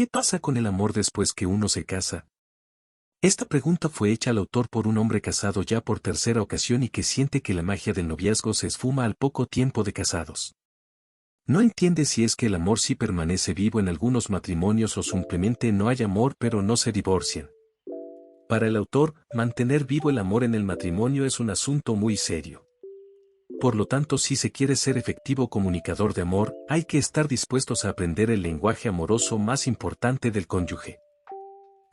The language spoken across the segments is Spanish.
¿Qué pasa con el amor después que uno se casa? Esta pregunta fue hecha al autor por un hombre casado ya por tercera ocasión y que siente que la magia del noviazgo se esfuma al poco tiempo de casados. No entiende si es que el amor sí permanece vivo en algunos matrimonios o simplemente no hay amor pero no se divorcian. Para el autor, mantener vivo el amor en el matrimonio es un asunto muy serio. Por lo tanto, si se quiere ser efectivo comunicador de amor, hay que estar dispuestos a aprender el lenguaje amoroso más importante del cónyuge.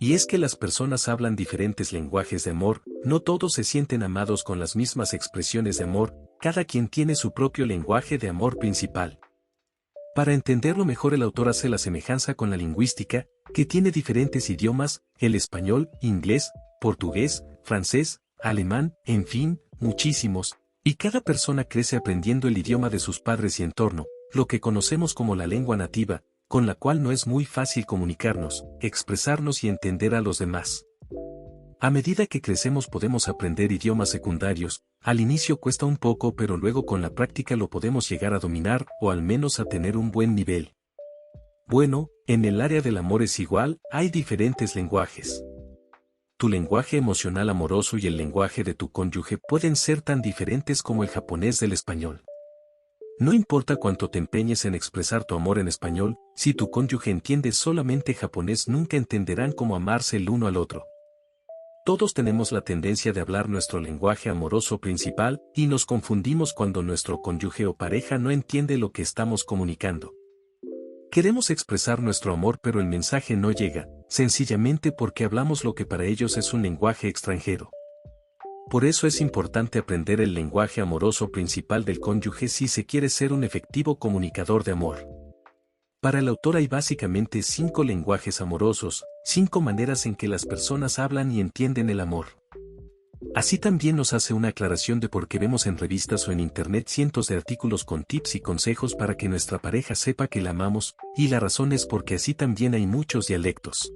Y es que las personas hablan diferentes lenguajes de amor, no todos se sienten amados con las mismas expresiones de amor, cada quien tiene su propio lenguaje de amor principal. Para entenderlo mejor, el autor hace la semejanza con la lingüística, que tiene diferentes idiomas, el español, inglés, portugués, francés, alemán, en fin, muchísimos, y cada persona crece aprendiendo el idioma de sus padres y entorno, lo que conocemos como la lengua nativa, con la cual no es muy fácil comunicarnos, expresarnos y entender a los demás. A medida que crecemos podemos aprender idiomas secundarios, al inicio cuesta un poco pero luego con la práctica lo podemos llegar a dominar o al menos a tener un buen nivel. Bueno, en el área del amor es igual, hay diferentes lenguajes. Tu lenguaje emocional amoroso y el lenguaje de tu cónyuge pueden ser tan diferentes como el japonés del español. No importa cuánto te empeñes en expresar tu amor en español, si tu cónyuge entiende solamente japonés nunca entenderán cómo amarse el uno al otro. Todos tenemos la tendencia de hablar nuestro lenguaje amoroso principal y nos confundimos cuando nuestro cónyuge o pareja no entiende lo que estamos comunicando. Queremos expresar nuestro amor pero el mensaje no llega, sencillamente porque hablamos lo que para ellos es un lenguaje extranjero. Por eso es importante aprender el lenguaje amoroso principal del cónyuge si se quiere ser un efectivo comunicador de amor. Para el autor hay básicamente 5 lenguajes amorosos, 5 maneras en que las personas hablan y entienden el amor. Así también nos hace una aclaración de por qué vemos en revistas o en internet cientos de artículos con tips y consejos para que nuestra pareja sepa que la amamos, y la razón es porque así también hay muchos dialectos.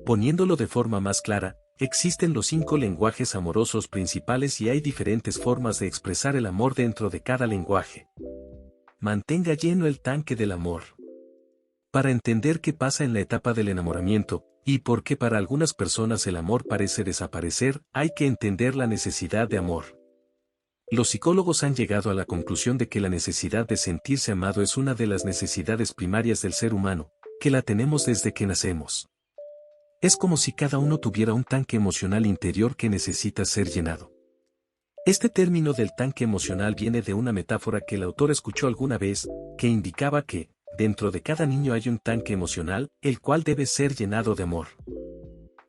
Poniéndolo de forma más clara, existen los 5 lenguajes amorosos principales y hay diferentes formas de expresar el amor dentro de cada lenguaje. Mantenga lleno el tanque del amor. Para entender qué pasa en la etapa del enamoramiento, y por qué para algunas personas el amor parece desaparecer, hay que entender la necesidad de amor. Los psicólogos han llegado a la conclusión de que la necesidad de sentirse amado es una de las necesidades primarias del ser humano, que la tenemos desde que nacemos. Es como si cada uno tuviera un tanque emocional interior que necesita ser llenado. Este término del tanque emocional viene de una metáfora que el autor escuchó alguna vez, que indicaba que, dentro de cada niño hay un tanque emocional, el cual debe ser llenado de amor.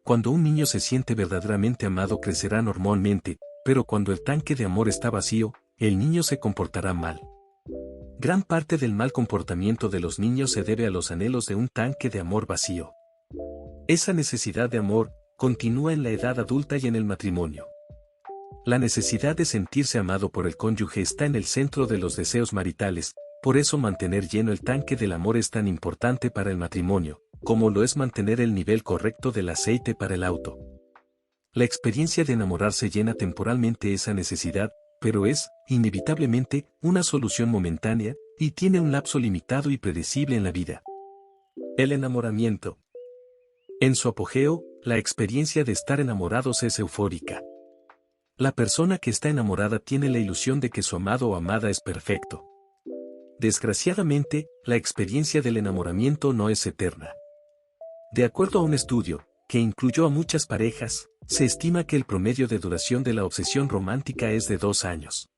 Cuando un niño se siente verdaderamente amado crecerá normalmente, pero cuando el tanque de amor está vacío, el niño se comportará mal. Gran parte del mal comportamiento de los niños se debe a los anhelos de un tanque de amor vacío. Esa necesidad de amor continúa en la edad adulta y en el matrimonio. La necesidad de sentirse amado por el cónyuge está en el centro de los deseos maritales, por eso mantener lleno el tanque del amor es tan importante para el matrimonio, como lo es mantener el nivel correcto del aceite para el auto. La experiencia de enamorarse llena temporalmente esa necesidad, pero es, inevitablemente, una solución momentánea, y tiene un lapso limitado y predecible en la vida. El enamoramiento. En su apogeo, la experiencia de estar enamorados es eufórica. La persona que está enamorada tiene la ilusión de que su amado o amada es perfecto. Desgraciadamente, la experiencia del enamoramiento no es eterna. De acuerdo a un estudio, que incluyó a muchas parejas, se estima que el promedio de duración de la obsesión romántica es de 2 años.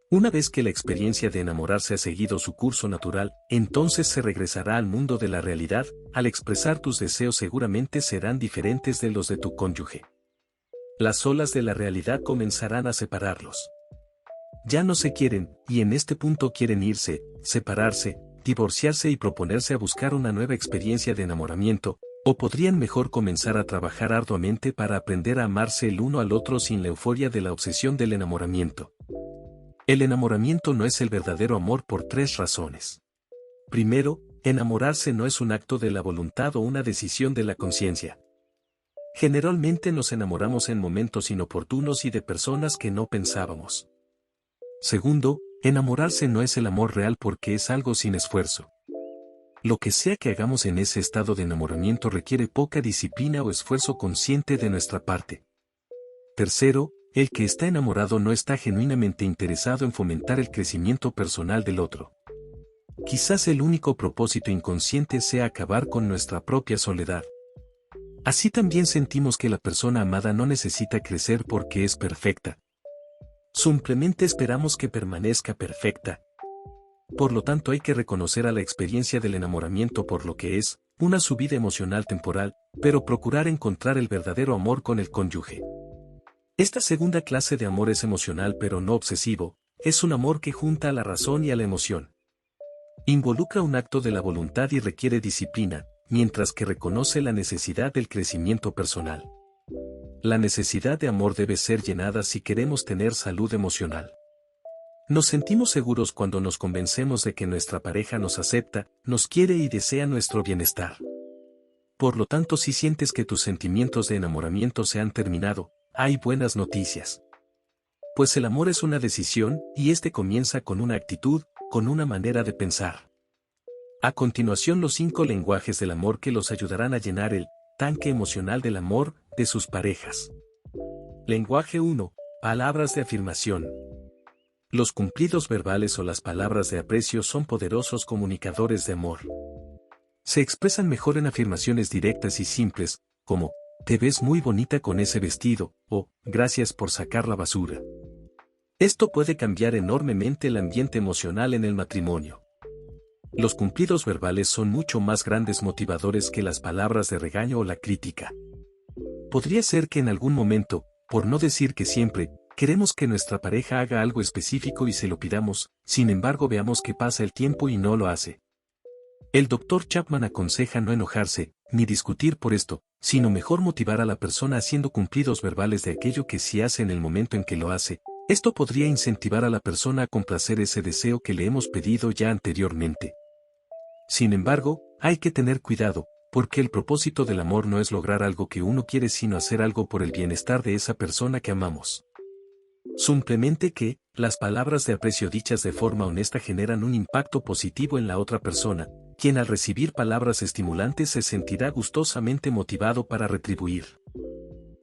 Una vez que la experiencia de enamorarse ha seguido su curso natural, entonces se regresará al mundo de la realidad, al expresar tus deseos seguramente serán diferentes de los de tu cónyuge. Las olas de la realidad comenzarán a separarlos. Ya no se quieren, y en este punto quieren irse, separarse, divorciarse y proponerse a buscar una nueva experiencia de enamoramiento, o podrían mejor comenzar a trabajar arduamente para aprender a amarse el uno al otro sin la euforia de la obsesión del enamoramiento. El enamoramiento no es el verdadero amor por 3 razones. Primero, enamorarse no es un acto de la voluntad o una decisión de la conciencia. Generalmente nos enamoramos en momentos inoportunos y de personas que no pensábamos. Segundo, enamorarse no es el amor real porque es algo sin esfuerzo. Lo que sea que hagamos en ese estado de enamoramiento requiere poca disciplina o esfuerzo consciente de nuestra parte. Tercero, el que está enamorado no está genuinamente interesado en fomentar el crecimiento personal del otro. Quizás el único propósito inconsciente sea acabar con nuestra propia soledad. Así también sentimos que la persona amada no necesita crecer porque es perfecta. Simplemente esperamos que permanezca perfecta. Por lo tanto, hay que reconocer a la experiencia del enamoramiento por lo que es, una subida emocional temporal, pero procurar encontrar el verdadero amor con el cónyuge. Esta segunda clase de amor es emocional pero no obsesivo, es un amor que junta a la razón y a la emoción. Involucra un acto de la voluntad y requiere disciplina, mientras que reconoce la necesidad del crecimiento personal. La necesidad de amor debe ser llenada si queremos tener salud emocional. Nos sentimos seguros cuando nos convencemos de que nuestra pareja nos acepta, nos quiere y desea nuestro bienestar. Por lo tanto, si sientes que tus sentimientos de enamoramiento se han terminado, hay buenas noticias. Pues el amor es una decisión, y este comienza con una actitud, con una manera de pensar. A continuación, los 5 lenguajes del amor que los ayudarán a llenar el tanque emocional del amor de sus parejas. Lenguaje 1. Palabras de afirmación. Los cumplidos verbales o las palabras de aprecio son poderosos comunicadores de amor. Se expresan mejor en afirmaciones directas y simples, como, te ves muy bonita con ese vestido, o, gracias por sacar la basura. Esto puede cambiar enormemente el ambiente emocional en el matrimonio. Los cumplidos verbales son mucho más grandes motivadores que las palabras de regaño o la crítica. Podría ser que en algún momento, por no decir que siempre, queremos que nuestra pareja haga algo específico y se lo pidamos, sin embargo veamos que pasa el tiempo y no lo hace. El Dr. Chapman aconseja no enojarse, ni discutir por esto, sino mejor motivar a la persona haciendo cumplidos verbales de aquello que sí hace en el momento en que lo hace. Esto podría incentivar a la persona a complacer ese deseo que le hemos pedido ya anteriormente. Sin embargo, hay que tener cuidado, porque el propósito del amor no es lograr algo que uno quiere sino hacer algo por el bienestar de esa persona que amamos. Simplemente que, las palabras de aprecio dichas de forma honesta generan un impacto positivo en la otra persona, quien al recibir palabras estimulantes se sentirá gustosamente motivado para retribuir.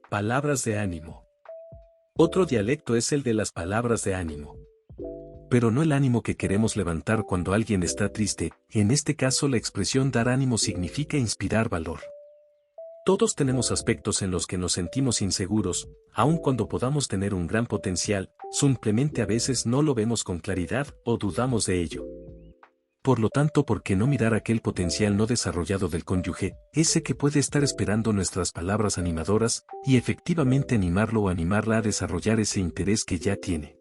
Palabras de ánimo. Otro dialecto es el de las palabras de ánimo. Pero no el ánimo que queremos levantar cuando alguien está triste, en este caso la expresión dar ánimo significa inspirar valor. Todos tenemos aspectos en los que nos sentimos inseguros, aun cuando podamos tener un gran potencial, simplemente a veces no lo vemos con claridad o dudamos de ello. Por lo tanto, ¿por qué no mirar aquel potencial no desarrollado del cónyuge, ese que puede estar esperando nuestras palabras animadoras, y efectivamente animarlo o animarla a desarrollar ese interés que ya tiene?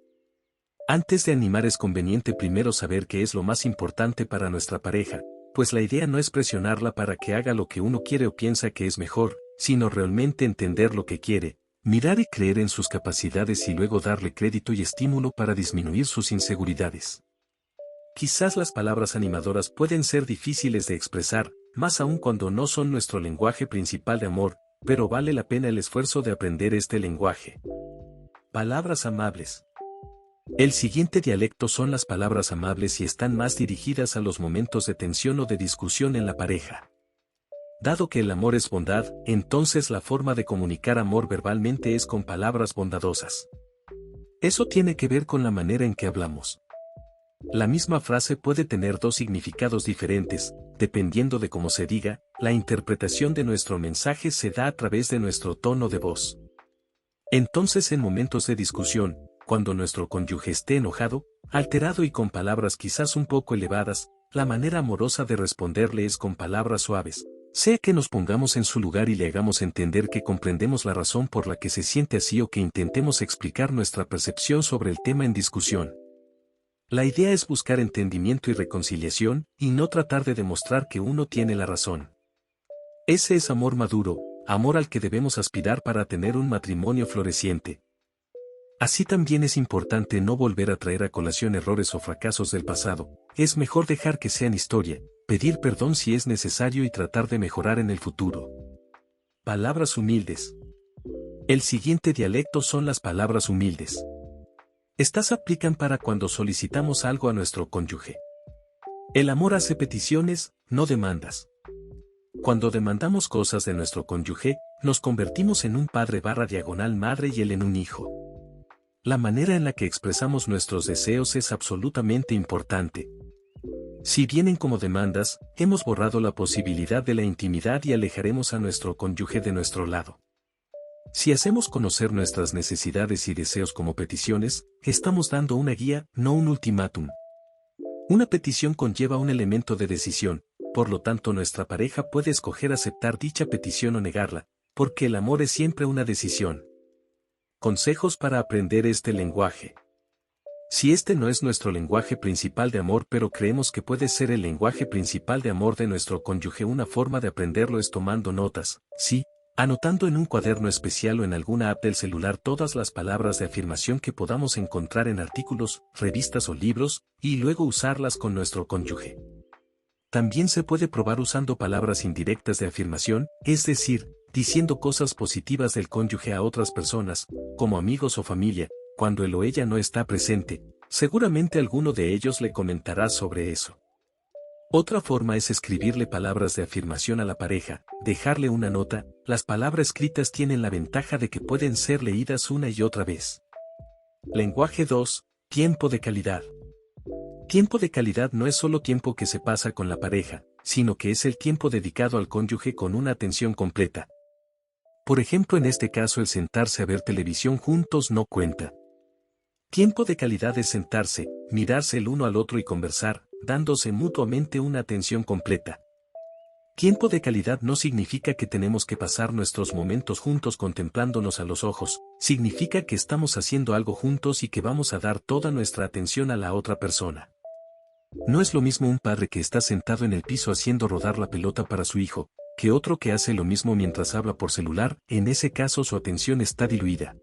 Antes de animar es conveniente primero saber qué es lo más importante para nuestra pareja, pues la idea no es presionarla para que haga lo que uno quiere o piensa que es mejor, sino realmente entender lo que quiere, mirar y creer en sus capacidades y luego darle crédito y estímulo para disminuir sus inseguridades. Quizás las palabras animadoras pueden ser difíciles de expresar, más aún cuando no son nuestro lenguaje principal de amor, pero vale la pena el esfuerzo de aprender este lenguaje. Palabras amables. El siguiente dialecto son las palabras amables y están más dirigidas a los momentos de tensión o de discusión en la pareja. Dado que el amor es bondad, entonces la forma de comunicar amor verbalmente es con palabras bondadosas. Eso tiene que ver con la manera en que hablamos. La misma frase puede tener 2 significados diferentes, dependiendo de cómo se diga, la interpretación de nuestro mensaje se da a través de nuestro tono de voz. Entonces, en momentos de discusión, cuando nuestro cónyuge esté enojado, alterado y con palabras quizás un poco elevadas, la manera amorosa de responderle es con palabras suaves, sea que nos pongamos en su lugar y le hagamos entender que comprendemos la razón por la que se siente así o que intentemos explicar nuestra percepción sobre el tema en discusión. La idea es buscar entendimiento y reconciliación, y no tratar de demostrar que uno tiene la razón. Ese es amor maduro, amor al que debemos aspirar para tener un matrimonio floreciente. Así también es importante no volver a traer a colación errores o fracasos del pasado, es mejor dejar que sean historia, pedir perdón si es necesario y tratar de mejorar en el futuro. Palabras humildes. El siguiente dialecto son las palabras humildes. Estas aplican para cuando solicitamos algo a nuestro cónyuge. El amor hace peticiones, no demandas. Cuando demandamos cosas de nuestro cónyuge, nos convertimos en un padre/madre y él en un hijo. La manera en la que expresamos nuestros deseos es absolutamente importante. Si vienen como demandas, hemos borrado la posibilidad de la intimidad y alejaremos a nuestro cónyuge de nuestro lado. Si hacemos conocer nuestras necesidades y deseos como peticiones, estamos dando una guía, no un ultimátum. Una petición conlleva un elemento de decisión, por lo tanto nuestra pareja puede escoger aceptar dicha petición o negarla, porque el amor es siempre una decisión. Consejos para aprender este lenguaje. Si este no es nuestro lenguaje principal de amor pero creemos que puede ser el lenguaje principal de amor de nuestro cónyuge, una forma de aprenderlo es tomando notas, sí, anotando en un cuaderno especial o en alguna app del celular todas las palabras de afirmación que podamos encontrar en artículos, revistas o libros, y luego usarlas con nuestro cónyuge. También se puede probar usando palabras indirectas de afirmación, es decir, diciendo cosas positivas del cónyuge a otras personas, como amigos o familia, cuando él o ella no está presente, seguramente alguno de ellos le comentará sobre eso. Otra forma es escribirle palabras de afirmación a la pareja, dejarle una nota. Las palabras escritas tienen la ventaja de que pueden ser leídas una y otra vez. Lenguaje 2. Tiempo de calidad. Tiempo de calidad no es solo tiempo que se pasa con la pareja, sino que es el tiempo dedicado al cónyuge con una atención completa. Por ejemplo, en este caso el sentarse a ver televisión juntos no cuenta. Tiempo de calidad es sentarse, mirarse el uno al otro y conversar, dándose mutuamente una atención completa. Tiempo de calidad no significa que tenemos que pasar nuestros momentos juntos contemplándonos a los ojos, significa que estamos haciendo algo juntos y que vamos a dar toda nuestra atención a la otra persona. No es lo mismo un padre que está sentado en el piso haciendo rodar la pelota para su hijo, que otro que hace lo mismo mientras habla por celular, en ese caso su atención está diluida.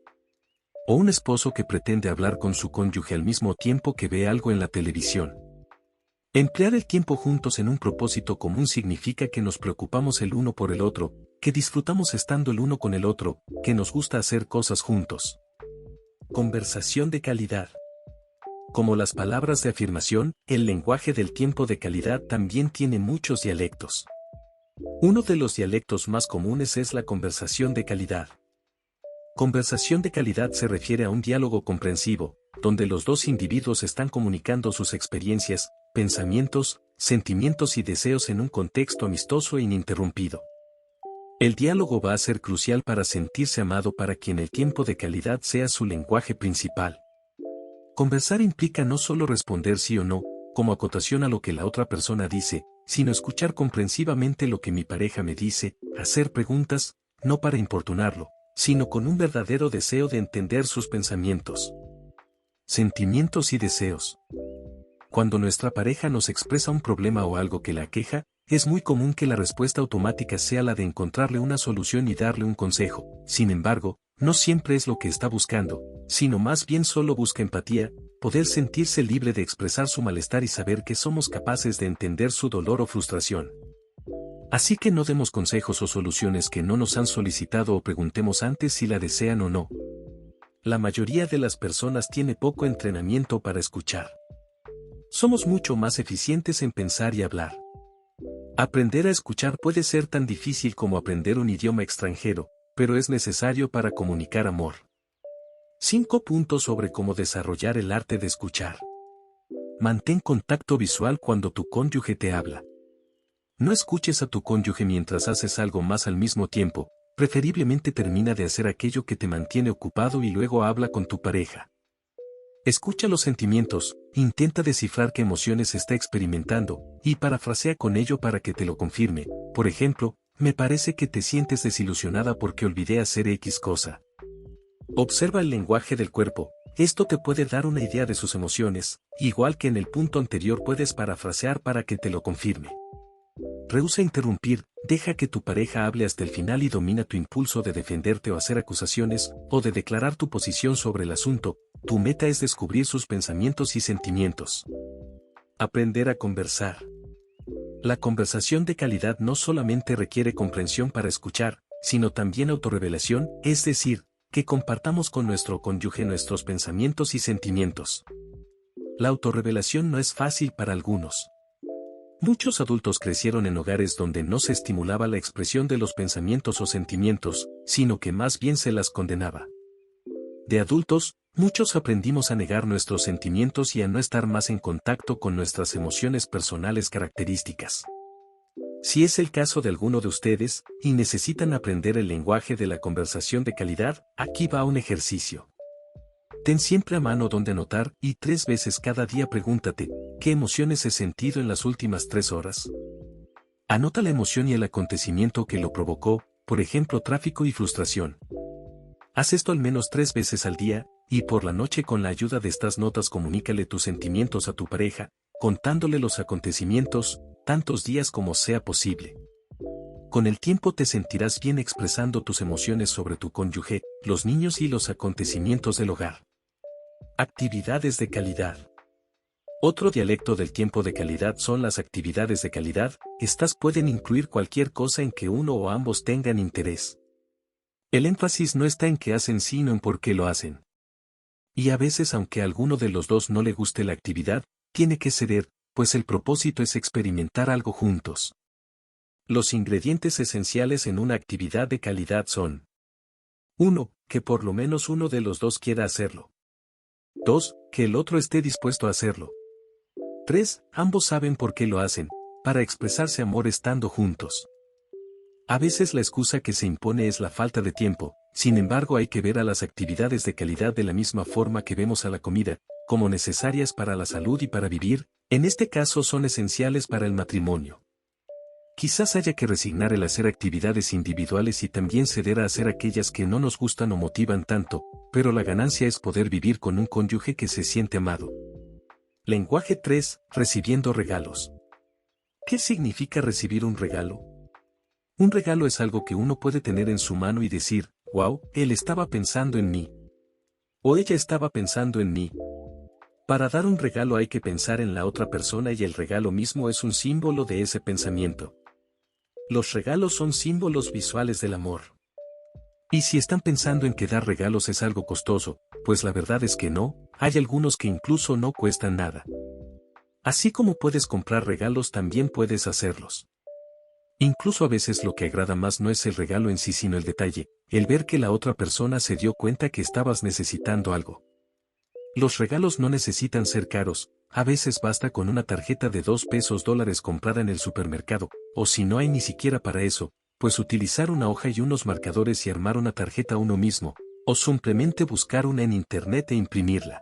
O un esposo que pretende hablar con su cónyuge al mismo tiempo que ve algo en la televisión. Emplear el tiempo juntos en un propósito común significa que nos preocupamos el uno por el otro, que disfrutamos estando el uno con el otro, que nos gusta hacer cosas juntos. Conversación de calidad. Como las palabras de afirmación, el lenguaje del tiempo de calidad también tiene muchos dialectos. Uno de los dialectos más comunes es la conversación de calidad. Conversación de calidad se refiere a un diálogo comprensivo, donde los dos individuos están comunicando sus experiencias, pensamientos, sentimientos y deseos en un contexto amistoso e ininterrumpido. El diálogo va a ser crucial para sentirse amado para quien el tiempo de calidad sea su lenguaje principal. Conversar implica no solo responder sí o no, como acotación a lo que la otra persona dice, sino escuchar comprensivamente lo que mi pareja me dice, hacer preguntas, no para importunarlo, sino con un verdadero deseo de entender sus pensamientos. Sentimientos y deseos. Cuando nuestra pareja nos expresa un problema o algo que la aqueja, es muy común que la respuesta automática sea la de encontrarle una solución y darle un consejo. Sin embargo, no siempre es lo que está buscando, sino más bien solo busca empatía, poder sentirse libre de expresar su malestar y saber que somos capaces de entender su dolor o frustración. Así que no demos consejos o soluciones que no nos han solicitado o preguntemos antes si la desean o no. La mayoría de las personas tiene poco entrenamiento para escuchar. Somos mucho más eficientes en pensar y hablar. Aprender a escuchar puede ser tan difícil como aprender un idioma extranjero, pero es necesario para comunicar amor. 5 puntos sobre cómo desarrollar el arte de escuchar. Mantén contacto visual cuando tu cónyuge te habla. No escuches a tu cónyuge mientras haces algo más al mismo tiempo, preferiblemente termina de hacer aquello que te mantiene ocupado y luego habla con tu pareja. Escucha los sentimientos, intenta descifrar qué emociones está experimentando, y parafrasea con ello para que te lo confirme. Por ejemplo, me parece que te sientes desilusionada porque olvidé hacer X cosa. Observa el lenguaje del cuerpo, esto te puede dar una idea de sus emociones, igual que en el punto anterior puedes parafrasear para que te lo confirme. Rehúsa interrumpir, deja que tu pareja hable hasta el final y domina tu impulso de defenderte o hacer acusaciones, o de declarar tu posición sobre el asunto. Tu meta es descubrir sus pensamientos y sentimientos. Aprender a conversar. La conversación de calidad no solamente requiere comprensión para escuchar, sino también autorrevelación, es decir, que compartamos con nuestro cónyuge nuestros pensamientos y sentimientos. La autorrevelación no es fácil para algunos. Muchos adultos crecieron en hogares donde no se estimulaba la expresión de los pensamientos o sentimientos, sino que más bien se las condenaba. De adultos, muchos aprendimos a negar nuestros sentimientos y a no estar más en contacto con nuestras emociones personales características. Si es el caso de alguno de ustedes, y necesitan aprender el lenguaje de la conversación de calidad, aquí va un ejercicio. Ten siempre a mano donde anotar y 3 veces cada día pregúntate, ¿qué emociones he sentido en las últimas 3 horas? Anota la emoción y el acontecimiento que lo provocó, por ejemplo tráfico y frustración. Haz esto al menos 3 veces al día, y por la noche con la ayuda de estas notas comunícale tus sentimientos a tu pareja, contándole los acontecimientos, tantos días como sea posible. Con el tiempo te sentirás bien expresando tus emociones sobre tu cónyuge, los niños y los acontecimientos del hogar. Actividades de calidad. Otro dialecto del tiempo de calidad son las actividades de calidad. Estas pueden incluir cualquier cosa en que uno o ambos tengan interés. El énfasis no está en qué hacen sino en por qué lo hacen. Y a veces aunque a alguno de los dos no le guste la actividad, tiene que ceder, pues el propósito es experimentar algo juntos. Los ingredientes esenciales en una actividad de calidad son: 1. Que por lo menos uno de los dos quiera hacerlo. 2. Que el otro esté dispuesto a hacerlo. 3. Ambos saben por qué lo hacen, para expresarse amor estando juntos. A veces la excusa que se impone es la falta de tiempo, sin embargo hay que ver a las actividades de calidad de la misma forma que vemos a la comida, como necesarias para la salud y para vivir, en este caso son esenciales para el matrimonio. Quizás haya que resignar el hacer actividades individuales y también ceder a hacer aquellas que no nos gustan o motivan tanto, pero la ganancia es poder vivir con un cónyuge que se siente amado. Lenguaje 3. Recibiendo regalos. ¿Qué significa recibir un regalo? Un regalo es algo que uno puede tener en su mano y decir, wow, él estaba pensando en mí. O ella estaba pensando en mí. Para dar un regalo hay que pensar en la otra persona y el regalo mismo es un símbolo de ese pensamiento. Los regalos son símbolos visuales del amor. Y si están pensando en que dar regalos es algo costoso, pues la verdad es que no, hay algunos que incluso no cuestan nada. Así como puedes comprar regalos también puedes hacerlos. Incluso a veces lo que agrada más no es el regalo en sí sino el detalle, el ver que la otra persona se dio cuenta que estabas necesitando algo. Los regalos no necesitan ser caros, a veces basta con una tarjeta de $2 comprada en el supermercado, o si no hay ni siquiera para eso, pues utilizar una hoja y unos marcadores y armar una tarjeta uno mismo, o simplemente buscar una en internet e imprimirla.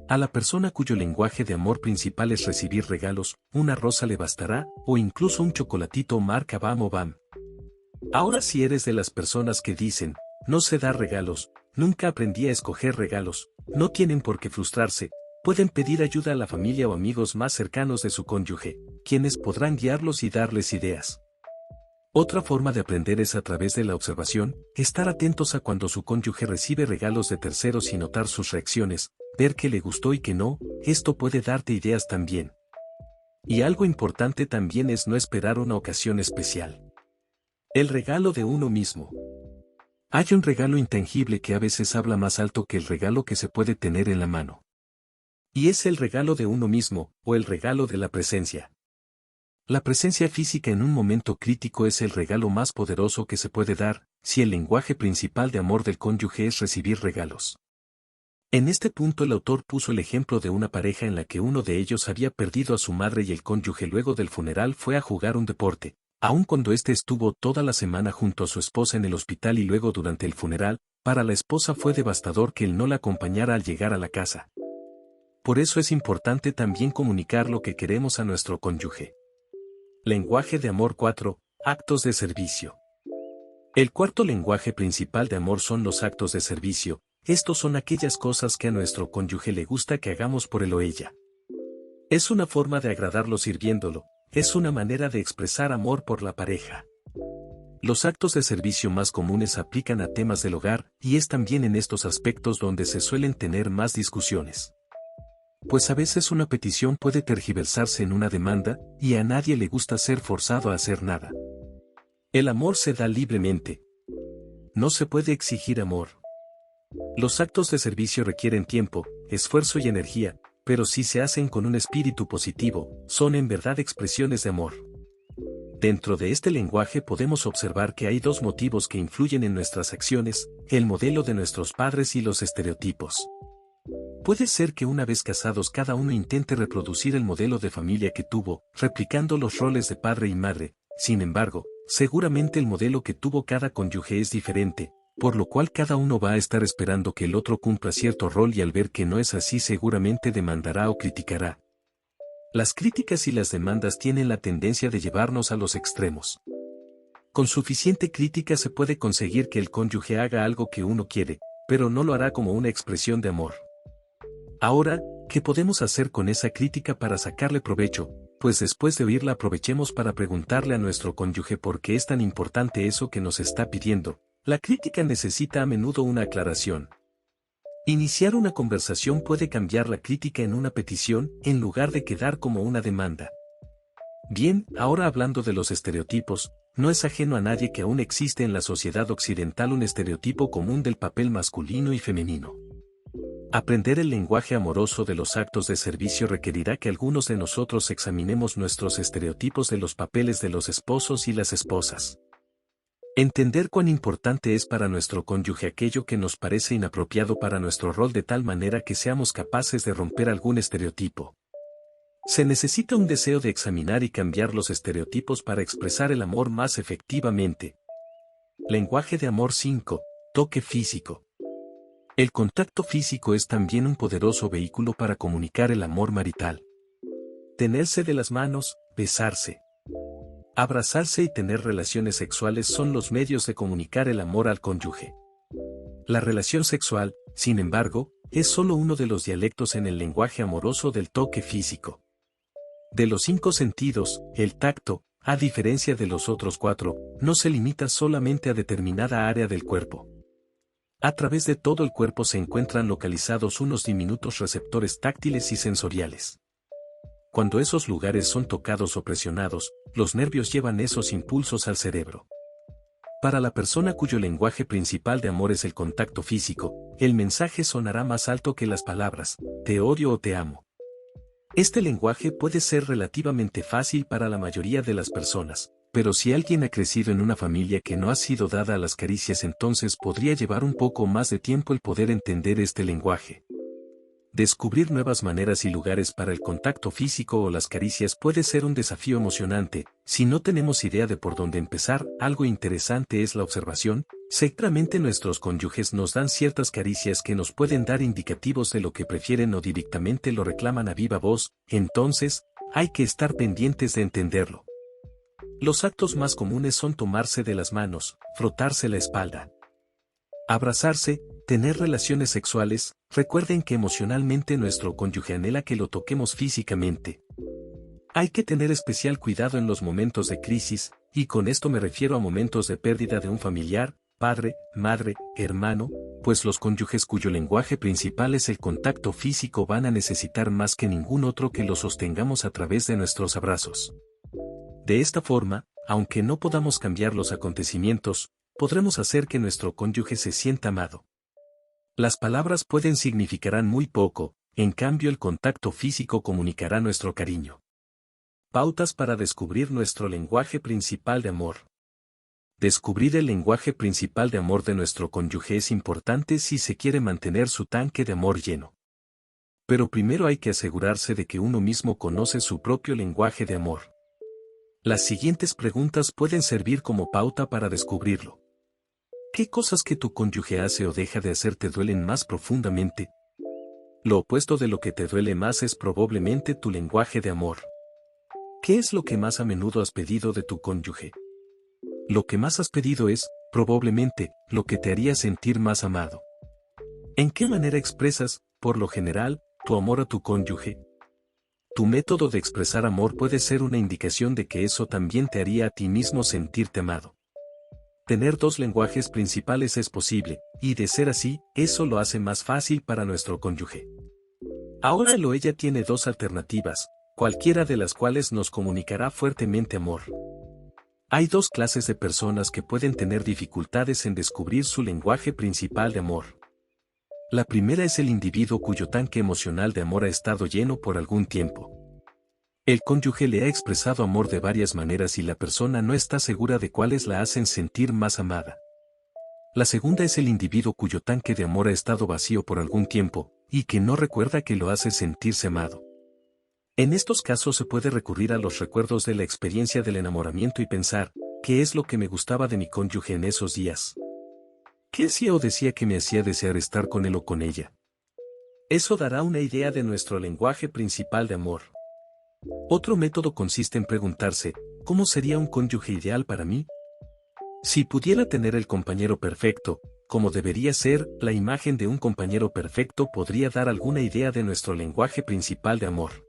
A la persona cuyo lenguaje de amor principal es recibir regalos, una rosa le bastará, o incluso un chocolatito marca Bam o Bam. Ahora si eres de las personas que dicen, no sé dar regalos, nunca aprendí a escoger regalos, no tienen por qué frustrarse, pueden pedir ayuda a la familia o amigos más cercanos de su cónyuge, quienes podrán guiarlos y darles ideas. Otra forma de aprender es a través de la observación, estar atentos a cuando su cónyuge recibe regalos de terceros y notar sus reacciones, ver qué le gustó y qué no, esto puede darte ideas también. Y algo importante también es no esperar una ocasión especial. El regalo de uno mismo. Hay un regalo intangible que a veces habla más alto que el regalo que se puede tener en la mano. Y es el regalo de uno mismo, o el regalo de la presencia. La presencia física en un momento crítico es el regalo más poderoso que se puede dar, si el lenguaje principal de amor del cónyuge es recibir regalos. En este punto el autor puso el ejemplo de una pareja en la que uno de ellos había perdido a su madre y el cónyuge luego del funeral fue a jugar un deporte, aun cuando éste estuvo toda la semana junto a su esposa en el hospital y luego durante el funeral, para la esposa fue devastador que él no la acompañara al llegar a la casa. Por eso es importante también comunicar lo que queremos a nuestro cónyuge. Lenguaje de amor 4. Actos de servicio. El cuarto lenguaje principal de amor son los actos de servicio. Estos son aquellas cosas que a nuestro cónyuge le gusta que hagamos por él o ella. Es una forma de agradarlo sirviéndolo, es una manera de expresar amor por la pareja. Los actos de servicio más comunes aplican a temas del hogar, y es también en estos aspectos donde se suelen tener más discusiones. Pues a veces una petición puede tergiversarse en una demanda, y a nadie le gusta ser forzado a hacer nada. El amor se da libremente. No se puede exigir amor. Los actos de servicio requieren tiempo, esfuerzo y energía, pero si se hacen con un espíritu positivo, son en verdad expresiones de amor. Dentro de este lenguaje podemos observar que hay dos motivos que influyen en nuestras acciones, el modelo de nuestros padres y los estereotipos. Puede ser que una vez casados cada uno intente reproducir el modelo de familia que tuvo, replicando los roles de padre y madre. Sin embargo, seguramente el modelo que tuvo cada cónyuge es diferente, por lo cual cada uno va a estar esperando que el otro cumpla cierto rol y al ver que no es así seguramente demandará o criticará. Las críticas y las demandas tienen la tendencia de llevarnos a los extremos. Con suficiente crítica se puede conseguir que el cónyuge haga algo que uno quiere, pero no lo hará como una expresión de amor. Ahora, ¿qué podemos hacer con esa crítica para sacarle provecho? Pues después de oírla aprovechemos para preguntarle a nuestro cónyuge por qué es tan importante eso que nos está pidiendo. La crítica necesita a menudo una aclaración. Iniciar una conversación puede cambiar la crítica en una petición, en lugar de quedar como una demanda. Bien, ahora hablando de los estereotipos, no es ajeno a nadie que aún existe en la sociedad occidental un estereotipo común del papel masculino y femenino. Aprender el lenguaje amoroso de los actos de servicio requerirá que algunos de nosotros examinemos nuestros estereotipos de los papeles de los esposos y las esposas. Entender cuán importante es para nuestro cónyuge aquello que nos parece inapropiado para nuestro rol de tal manera que seamos capaces de romper algún estereotipo. Se necesita un deseo de examinar y cambiar los estereotipos para expresar el amor más efectivamente. Lenguaje de amor 5. Toque físico. El contacto físico es también un poderoso vehículo para comunicar el amor marital. Tenerse de las manos, besarse, abrazarse y tener relaciones sexuales son los medios de comunicar el amor al cónyuge. La relación sexual, sin embargo, es solo uno de los dialectos en el lenguaje amoroso del toque físico. De los 5 sentidos, el tacto, a diferencia de los otros 4, no se limita solamente a determinada área del cuerpo. A través de todo el cuerpo se encuentran localizados unos diminutos receptores táctiles y sensoriales. Cuando esos lugares son tocados o presionados, los nervios llevan esos impulsos al cerebro. Para la persona cuyo lenguaje principal de amor es el contacto físico, el mensaje sonará más alto que las palabras, te odio o te amo. Este lenguaje puede ser relativamente fácil para la mayoría de las personas, pero si alguien ha crecido en una familia que no ha sido dada a las caricias, entonces podría llevar un poco más de tiempo el poder entender este lenguaje. Descubrir nuevas maneras y lugares para el contacto físico o las caricias puede ser un desafío emocionante. Si no tenemos idea de por dónde empezar, algo interesante es la observación. Seguramente nuestros cónyuges nos dan ciertas caricias que nos pueden dar indicativos de lo que prefieren o directamente lo reclaman a viva voz, entonces, hay que estar pendientes de entenderlo. Los actos más comunes son tomarse de las manos, frotarse la espalda, abrazarse, tener relaciones sexuales. Recuerden que emocionalmente nuestro cónyuge anhela que lo toquemos físicamente. Hay que tener especial cuidado en los momentos de crisis, y con esto me refiero a momentos de pérdida de un familiar, padre, madre, hermano, pues los cónyuges cuyo lenguaje principal es el contacto físico van a necesitar más que ningún otro que lo sostengamos a través de nuestros abrazos. De esta forma, aunque no podamos cambiar los acontecimientos, podremos hacer que nuestro cónyuge se sienta amado. Las palabras pueden significarán muy poco, en cambio el contacto físico comunicará nuestro cariño. Pautas para descubrir nuestro lenguaje principal de amor. Descubrir el lenguaje principal de amor de nuestro cónyuge es importante si se quiere mantener su tanque de amor lleno. Pero primero hay que asegurarse de que uno mismo conoce su propio lenguaje de amor. Las siguientes preguntas pueden servir como pauta para descubrirlo. ¿Qué cosas que tu cónyuge hace o deja de hacer te duelen más profundamente? Lo opuesto de lo que te duele más es probablemente tu lenguaje de amor. ¿Qué es lo que más a menudo has pedido de tu cónyuge? Lo que más has pedido es, probablemente, lo que te haría sentir más amado. ¿En qué manera expresas, por lo general, tu amor a tu cónyuge? Tu método de expresar amor puede ser una indicación de que eso también te haría a ti mismo sentirte amado. Tener 2 lenguajes principales es posible, y de ser así, eso lo hace más fácil para nuestro cónyuge. Ahora él o ella tiene 2 alternativas, cualquiera de las cuales nos comunicará fuertemente amor. Hay 2 clases de personas que pueden tener dificultades en descubrir su lenguaje principal de amor. La primera es el individuo cuyo tanque emocional de amor ha estado lleno por algún tiempo. El cónyuge le ha expresado amor de varias maneras y la persona no está segura de cuáles la hacen sentir más amada. La segunda es el individuo cuyo tanque de amor ha estado vacío por algún tiempo, y que no recuerda que lo hace sentirse amado. En estos casos se puede recurrir a los recuerdos de la experiencia del enamoramiento y pensar, ¿qué es lo que me gustaba de mi cónyuge en esos días? ¿Qué hacía o decía que me hacía desear estar con él o con ella? Eso dará una idea de nuestro lenguaje principal de amor. Otro método consiste en preguntarse, ¿cómo sería un cónyuge ideal para mí? Si pudiera tener el compañero perfecto, como debería ser, la imagen de un compañero perfecto podría dar alguna idea de nuestro lenguaje principal de amor.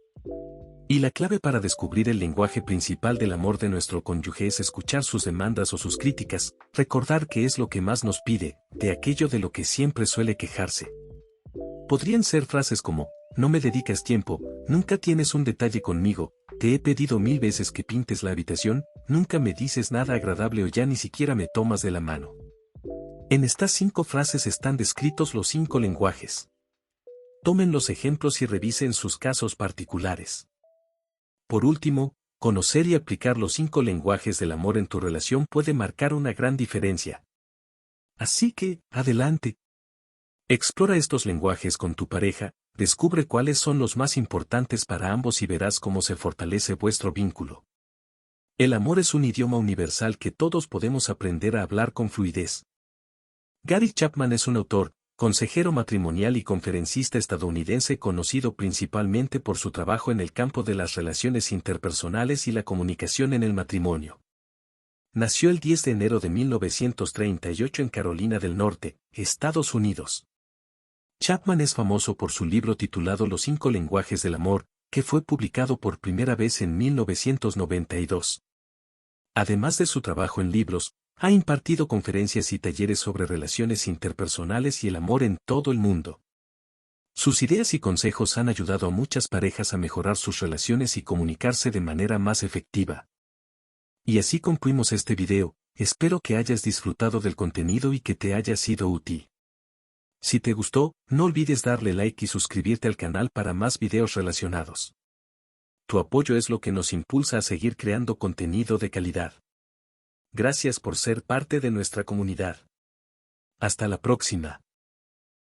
Y la clave para descubrir el lenguaje principal del amor de nuestro cónyuge es escuchar sus demandas o sus críticas, recordar qué es lo que más nos pide, de aquello de lo que siempre suele quejarse. Podrían ser frases como, no me dedicas tiempo, nunca tienes un detalle conmigo, te he pedido 1000 veces que pintes la habitación, nunca me dices nada agradable o ya ni siquiera me tomas de la mano. En estas 5 frases están descritos los 5 lenguajes. Tomen los ejemplos y revisen sus casos particulares. Por último, conocer y aplicar los 5 lenguajes del amor en tu relación puede marcar una gran diferencia. Así que, adelante. Explora estos lenguajes con tu pareja, descubre cuáles son los más importantes para ambos y verás cómo se fortalece vuestro vínculo. El amor es un idioma universal que todos podemos aprender a hablar con fluidez. Gary Chapman es un autor, consejero matrimonial y conferencista estadounidense conocido principalmente por su trabajo en el campo de las relaciones interpersonales y la comunicación en el matrimonio. Nació el 10 de enero de 1938 en Carolina del Norte, Estados Unidos. Chapman es famoso por su libro titulado Los 5 lenguajes del amor, que fue publicado por primera vez en 1992. Además de su trabajo en libros, ha impartido conferencias y talleres sobre relaciones interpersonales y el amor en todo el mundo. Sus ideas y consejos han ayudado a muchas parejas a mejorar sus relaciones y comunicarse de manera más efectiva. Y así concluimos este video, espero que hayas disfrutado del contenido y que te haya sido útil. Si te gustó, no olvides darle like y suscribirte al canal para más videos relacionados. Tu apoyo es lo que nos impulsa a seguir creando contenido de calidad. Gracias por ser parte de nuestra comunidad. Hasta la próxima.